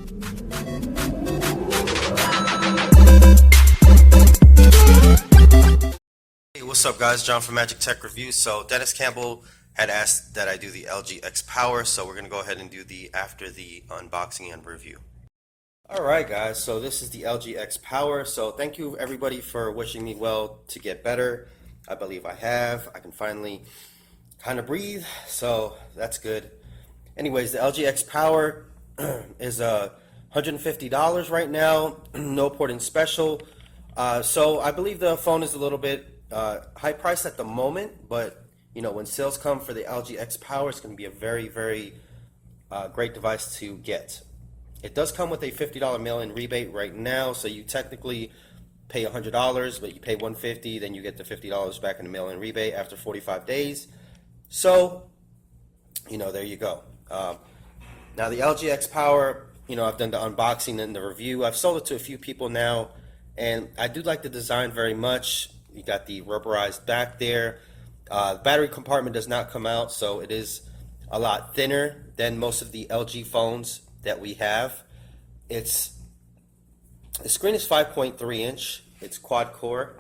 Hey, what's up guys? John from Magic Tech Review. So Dennis Campbell had asked that I do the LG X Power, so we're going to go ahead and do the after the unboxing and review. Alright guys, so this is the LG X Power. So thank you everybody for wishing me well to get better. I believe I have. I can finally kind of breathe, so that's good. Anyways, the LG X Power is $150 right now, no porting special. So I believe the phone is a little bit high price at the moment, but you know, when sales come for the LG X Power, it's going to be a very, very great device to get. It does come with a $50 mail-in rebate right now, so you technically pay $100, but you pay $150, then you get the $50 back in the mail-in rebate after 45 days. So, you know, there you go. Now the LG X Power, you know, I've done the unboxing and the review. I've sold it to a few people now, and I do like the design very much. You got the rubberized back there. The battery compartment does not come out, so it is a lot thinner than most of the LG phones that we have. The screen is 5.3 inch. It's quad core,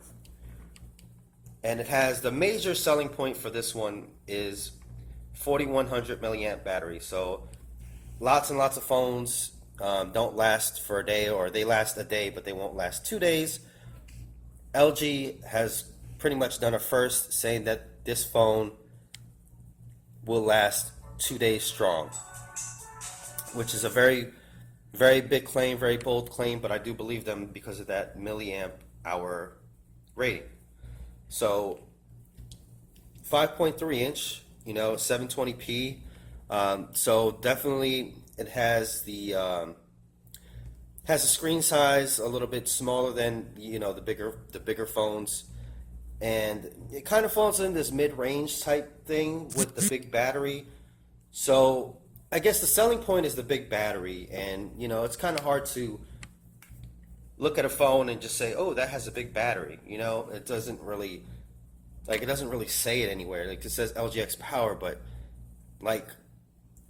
and it has the major selling point for this one is 4100 milliamp battery. So lots and lots of phones don't last for a day, or they last a day but they won't last 2 days. LG has pretty much done a first, saying that this phone will last 2 days strong, which is a very, very big claim, very bold claim, but I do believe them because of that milliamp hour rating. So 5.3 inch, you know, 720p. So definitely it has the screen size a little bit smaller than, you know, the bigger phones, and it kind of falls in this mid-range type thing with the big battery. So I guess the selling point is the big battery, and you know, it's kind of hard to look at a phone and just say, oh, that has a big battery. You know, it doesn't really say it anywhere. Like, it says LG X Power, but like,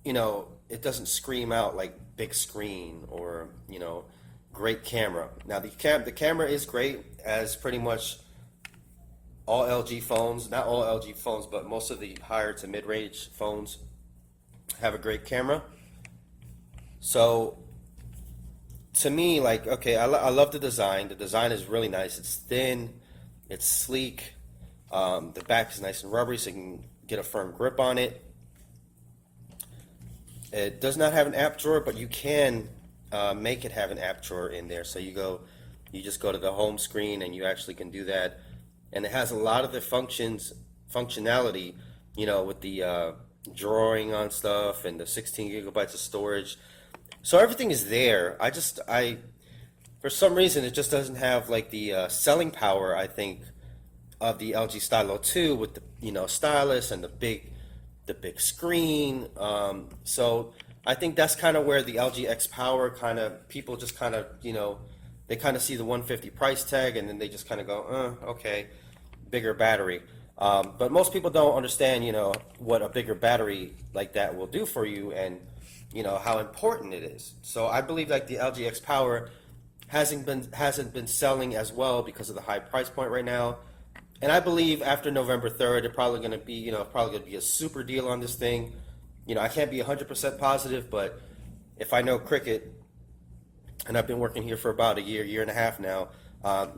you know, it doesn't scream out like big screen or, you know, great camera. Now the camera is great, as pretty much all LG phones, not all LG phones, but most of the higher to mid-range phones have a great camera. So to me, like, okay, I love the design. The design is really nice. It's thin, it's sleek. The back is nice and rubbery, so you can get a firm grip on it. It does not have an app drawer, but you can make it have an app drawer in there. So you just go to the home screen and you actually can do that. And it has a lot of the functionality, you know, with the drawing on stuff and the 16 gigabytes of storage. So everything is there. For some reason, it just doesn't have like the selling power, I think, of the LG Stylo 2 with the, you know, stylus and the big screen. So I think that's kind of where the LG X Power people just kind of, you know, they kind of see the 150 price tag and then they just kind of go, okay, bigger battery. But most people don't understand, you know, what a bigger battery like that will do for you, and you know how important it is. So I believe like the LG X Power hasn't been selling as well because of the high price point right now. And I believe after November 3rd, they're probably going to be, you know, a super deal on this thing. You know, I can't be 100% positive, but if I know cricket, and I've been working here for about a year and a half now,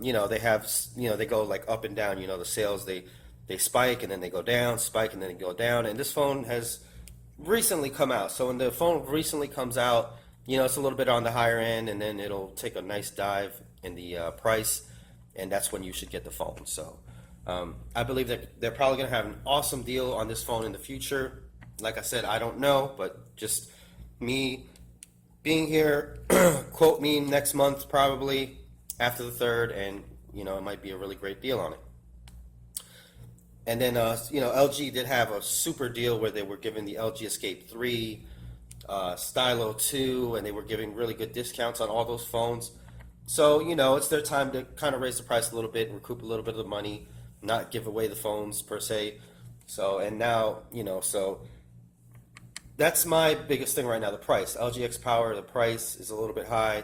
you know, they go like up and down. You know, the sales, they spike and then they go down, spike and then they go down. And this phone has recently come out. So when the phone recently comes out, you know, it's a little bit on the higher end, and then it'll take a nice dive in the price, and that's when you should get the phone. So I believe that they're probably going to have an awesome deal on this phone in the future. Like I said, I don't know, but just me being here, quote me next month probably after the 3rd, and you know, it might be a really great deal on it. And then you know, LG did have a super deal where they were giving the LG Escape 3, Stylo 2, and they were giving really good discounts on all those phones. So you know, it's their time to kind of raise the price a little bit, recoup a little bit of the money, not give away the phones per se. So, and now, you know, so that's my biggest thing right now, the price. LG X Power, the price is a little bit high.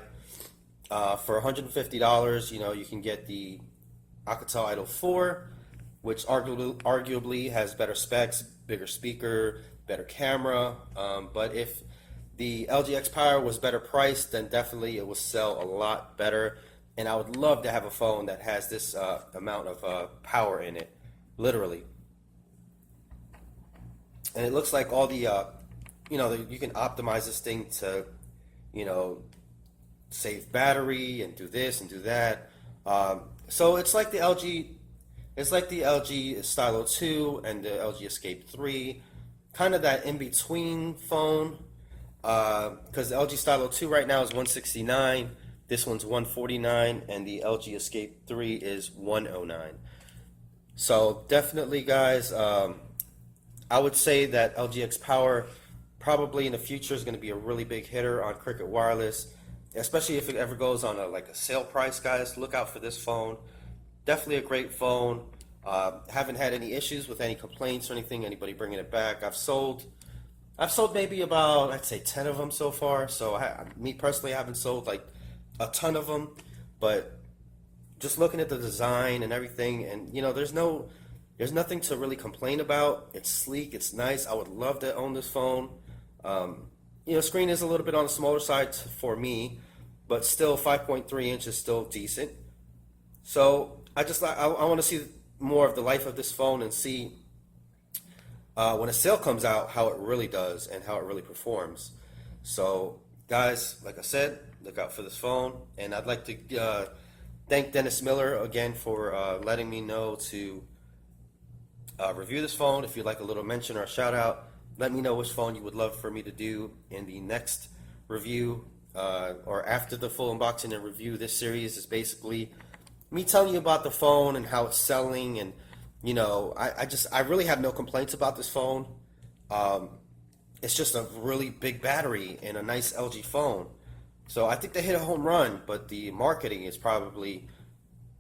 For $150, you know, you can get the Alcatel Idol 4, which arguably has better specs, bigger speaker, better camera. But if the LG X Power was better priced, then definitely it will sell a lot better. And I would love to have a phone that has this amount of power in it, literally. And it looks like all the, you know, you can optimize this thing to, you know, save battery and do this and do that. So it's like the LG Stylo 2 and the LG Escape 3, kind of that in between phone. Because the LG Stylo 2 right now is $169, this one's $149, and the LG Escape 3 is $109. So definitely, guys, I would say that LG X Power probably in the future is going to be a really big hitter on Cricket Wireless, especially if it ever goes on like a sale price, guys. Look out for this phone. Definitely a great phone. Haven't had any issues with any complaints or anything, anybody bringing it back. I've sold maybe about, I'd say 10 of them so far. So me personally, I haven't sold like a ton of them, but just looking at the design and everything, and you know, there's nothing to really complain about. It's sleek, it's nice. I would love to own this phone. You know, screen is a little bit on the smaller side for me, but still 5.3 inches, still decent. So I want to see more of the life of this phone and see when a sale comes out how it really does and how it really performs. So guys, like I said, look out for this phone, and I'd like to thank Dennis Miller again for letting me know to review this phone. If you'd like a little mention or a shout out, let me know which phone you would love for me to do in the next review, or after the full unboxing and review. This series is basically me telling you about the phone and how it's selling, and you know, I really have no complaints about this phone. It's just a really big battery and a nice LG phone. So I think they hit a home run, but the marketing is probably,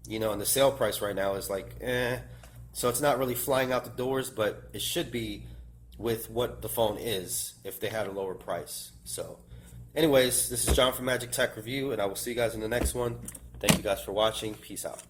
you know, and the sale price right now is like, eh. So it's not really flying out the doors, but it should be with what the phone is if they had a lower price. So anyways, this is John from Magic Tech Review, and I will see you guys in the next one. Thank you guys for watching. Peace out.